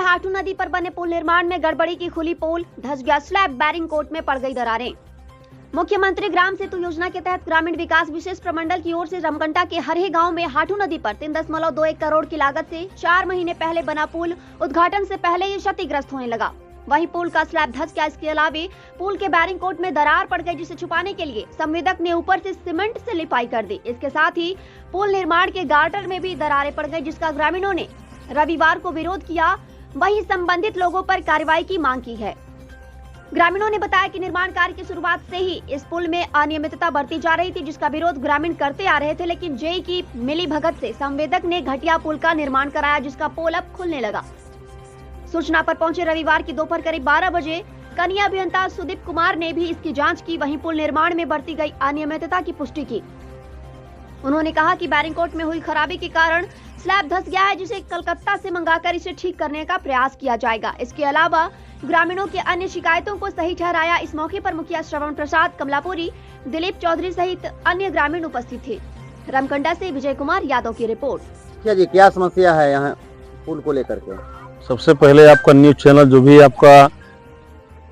हाटू नदी पर बने पुल निर्माण में गड़बड़ी की खुली पोल, धंस गया स्लैब, बैरिंग कोट में पड़ गई दरारें। मुख्यमंत्री ग्राम सेतु योजना के तहत ग्रामीण विकास विशेष प्रमंडल की ओर से रमकंटा के हरही गांव में हाटू नदी पर 3.21 करोड़ की लागत से 4 महीने पहले बना पुल उद्घाटन से पहले ही क्षतिग्रस्त होने लगा। वहीं पुल का स्लैब धंस गया। इसके अलावा पुल के बैरिंग कोट में दरार पड़ गई, जिसे छुपाने के लिए संवेदक ने ऊपर से सीमेंट से लिपाई कर दी। इसके साथ ही पुल निर्माण के गार्टर में भी दरारें पड़ गई, जिसका ग्रामीणों ने रविवार को विरोध किया। वहीं संबंधित लोगों पर कार्रवाई की मांग की है। ग्रामीणों ने बताया कि निर्माण कार्य की शुरुआत से ही इस पुल में अनियमितता बरती जा रही थी, जिसका विरोध ग्रामीण करते आ रहे थे, लेकिन जेई की मिली भगत से संवेदक ने घटिया पुल का निर्माण कराया, जिसका पोल अब खुलने लगा। सूचना पर पहुंचे रविवार की दोपहर करीब 12 बजे कनीय अभियंता सुदीप कुमार ने भी इसकी जांच की। वहीं पुल निर्माण में बरती गई अनियमितता की पुष्टि की। उन्होंने कहा कि बैरिंग कोट में हुई खराबी के कारण स्लैब धंस गया है, जिसे कलकत्ता से मंगाकर इसे ठीक करने का प्रयास किया जाएगा। इसके अलावा ग्रामीणों के अन्य शिकायतों को सही ठहराया। इस मौके पर मुखिया श्रवण प्रसाद, कमलापुरी, दिलीप चौधरी सहित अन्य ग्रामीण उपस्थित थे। रमकंडा से विजय कुमार यादव की रिपोर्ट। क्या जी, क्या समस्या है यहाँ पुल को लेकर के? सबसे पहले आपका न्यूज चैनल जो भी आपका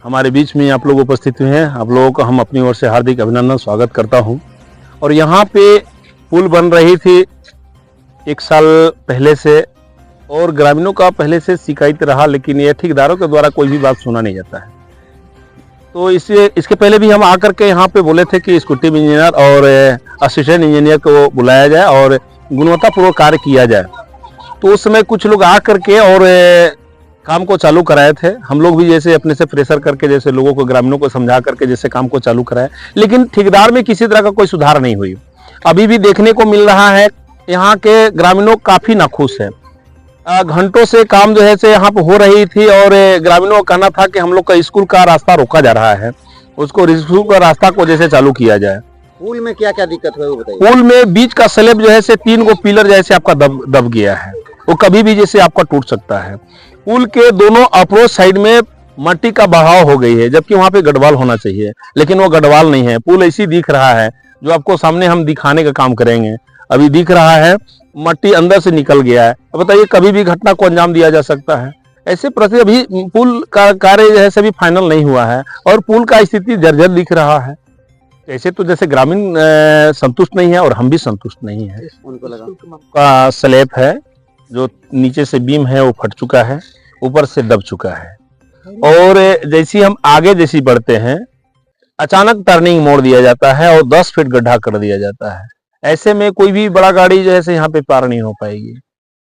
हमारे बीच में आप लोग उपस्थित हुए हैं, आप लोगों का हम अपनी ओर से हार्दिक अभिनंदन स्वागत करता हूं। और यहाँ पे पुल बन रही थी 1 साल पहले से, और ग्रामीणों का पहले से शिकायत रहा, लेकिन ये ठेकेदारों के द्वारा कोई भी बात सुना नहीं जाता है। तो इसके पहले भी हम आकर के यहाँ पे बोले थे कि एक्जीक्यूटिव इंजीनियर और असिस्टेंट इंजीनियर को बुलाया जाए और गुणवत्तापूर्वक कार्य किया जाए। तो उस समय कुछ लोग आ करके और काम को चालू कराए थे। हम लोग भी जैसे अपने से प्रेशर करके जैसे लोगों को, ग्रामीणों को समझा करके जैसे काम को चालू कराए, लेकिन ठेकेदार में किसी तरह का कोई सुधार नहीं हुई। अभी भी देखने को मिल रहा है यहाँ के ग्रामीणों काफी नाखुश है। घंटों से काम जो है से यहाँ पे हो रही थी, और ग्रामीणों का कहना था कि हम लोग का स्कूल का रास्ता रोका जा रहा है, उसको स्कूल का रास्ता को जैसे चालू किया जाए। पुल में क्या क्या दिक्कत है वो बताइए। पुल में बीच का स्लैब जो है से 3 गो पिलर जैसे आपका दब गया है, वो कभी भी जैसे आपका टूट सकता है। पुल के दोनों अप्रोच साइड में मट्टी का बहाव हो गई है, जबकि वहां पे गढ़वाल होना चाहिए, लेकिन वो गढ़वाल नहीं है। पुल ऐसी दिख रहा है, जो आपको सामने हम दिखाने का काम करेंगे। अभी दिख रहा है मट्टी अंदर से निकल गया है। अब बताइए, कभी भी घटना को अंजाम दिया जा सकता है। ऐसे प्रति अभी पुल का कार्य जो है सभी फाइनल नहीं हुआ है, और पुल का स्थिति जर्जर दिख रहा है। ऐसे तो जैसे ग्रामीण संतुष्ट नहीं है और हम भी संतुष्ट नहीं है। उनको लगा का स्लैब है, जो नीचे से बीम है वो फट चुका है, ऊपर से दब चुका है, और जैसे हम आगे जैसी बढ़ते हैं अचानक टर्निंग मोड़ दिया जाता है और 10 फीट गड्ढा कर दिया जाता है। ऐसे में कोई भी बड़ा गाड़ी जो है यहाँ पे पार नहीं हो पाएगी।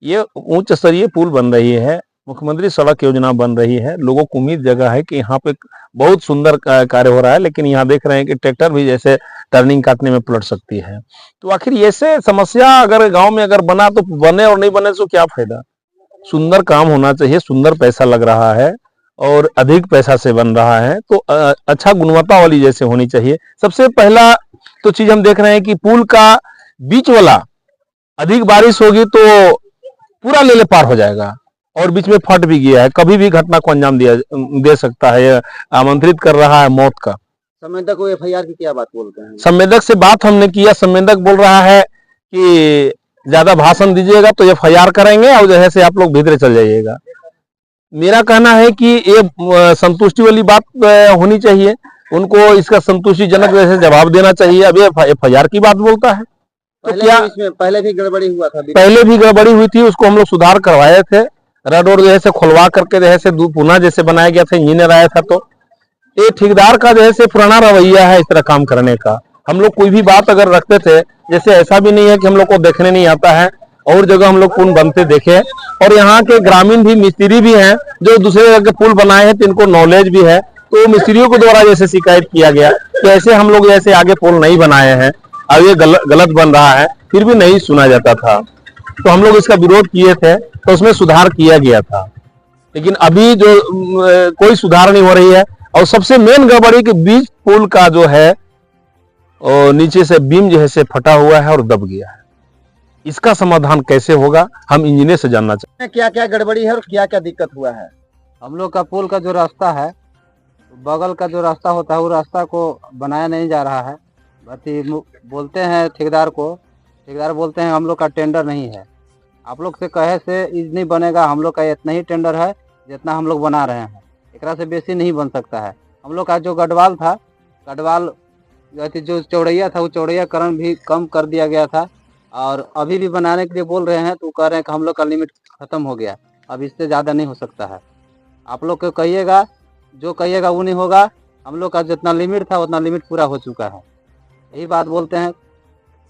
ये उच्च स्तरीय पुल बन रही है, मुख्यमंत्री सड़क योजना बन रही है, लोगों को उम्मीद जगह है कि यहाँ पे बहुत सुंदर कार्य हो रहा है, लेकिन यहाँ देख रहे हैं कि ट्रैक्टर भी जैसे टर्निंग काटने में पलट सकती है। तो आखिर ऐसे समस्या अगर गांव में अगर बना तो बने, और नहीं बने तो क्या फायदा। सुंदर काम होना चाहिए, सुंदर पैसा लग रहा है और अधिक पैसा से बन रहा है, तो अच्छा गुणवत्ता वाली जैसे होनी चाहिए। सबसे पहला तो चीज हम देख रहे हैं कि पुल का बीच वाला अधिक बारिश होगी तो पूरा लेले पार हो जाएगा, और बीच में फट भी गया है, कभी भी घटना को अंजाम दे सकता है। यह आमंत्रित कर रहा है मौत का। संवेदक को एफआईआर की क्या बात बोलते हैं? संवेदक से बात हमने किया, संवेदक बोल रहा है कि ज्यादा भाषण दीजिएगा तो एफआईआर करेंगे, और जो है से आप लोग भीतर चल जाइएगा। मेरा कहना है कि ये संतुष्टि वाली बात होनी चाहिए, उनको इसका संतुष्टिजनक जैसे जवाब देना चाहिए। अब ये एफआईआर की बात बोलता है तो क्या? इसमें पहले भी गड़बड़ी हुआ था? पहले भी गड़बड़ी हुई थी, उसको हम लोग सुधार करवाए थे। रड और जैसे खुलवा करके जैसे पुनः जैसे बनाया गया था, इंजीनियर आया था। तो ये ठेकेदार का जैसे पुराना रवैया है इस तरह काम करने का। हम लोग कोई भी बात अगर रखते थे, जैसे ऐसा भी नहीं है कि हम लोग को देखने नहीं आता है, और जगह हम लोग पुल बनते देखे। और यहाँ के ग्रामीण भी मिस्त्री भी हैं जो दूसरे जगह के पुल बनाए हैं, तो इनको नॉलेज भी है। तो मिस्त्रियों के द्वारा जैसे शिकायत किया गया कि ऐसे हम लोग जैसे आगे पुल नहीं बनाए हैं, अब ये गलत बन रहा है, फिर भी नहीं सुना जाता था। तो हम लोग इसका विरोध किए थे, तो उसमें सुधार किया गया था। लेकिन अभी जो कोई सुधार नहीं हो रही है। और सबसे मेन गड़बड़ी कि बीच पुल का जो है और नीचे से बीम जो है से फटा हुआ है और दब गया है। इसका समाधान कैसे होगा, हम इंजीनियर से जानना चाहते हैं। क्या क्या गड़बड़ी है और क्या क्या दिक्कत हुआ है? हम लोग का पुल का जो रास्ता है, बगल का जो रास्ता होता है, वो रास्ता को बनाया नहीं जा रहा है। बोलते हैं ठेकेदार को, ठेकेदार बोलते हैं हम लोग का टेंडर नहीं है। आप लोग से कहे से इज नहीं बनेगा, हम लोग का इतना ही टेंडर है, जितना हम लोग बना रहे हैं, एकरा से बेसी नहीं बन सकता है। हम लोग का जो गढ़वाल था, गढ़वाल जो चौड़ैया था, वो चौड़ैयाकरण भी कम कर दिया गया था, और अभी भी बनाने के लिए बोल रहे हैं, तो कह रहे हैं कि हम लोग का लिमिट खत्म हो गया, अब इससे ज़्यादा नहीं हो सकता है। आप लोग को कहिएगा, जो कहिएगा वो नहीं होगा। हम लोग का जितना लिमिट था उतना लिमिट पूरा हो चुका है, यही बात बोलते हैं।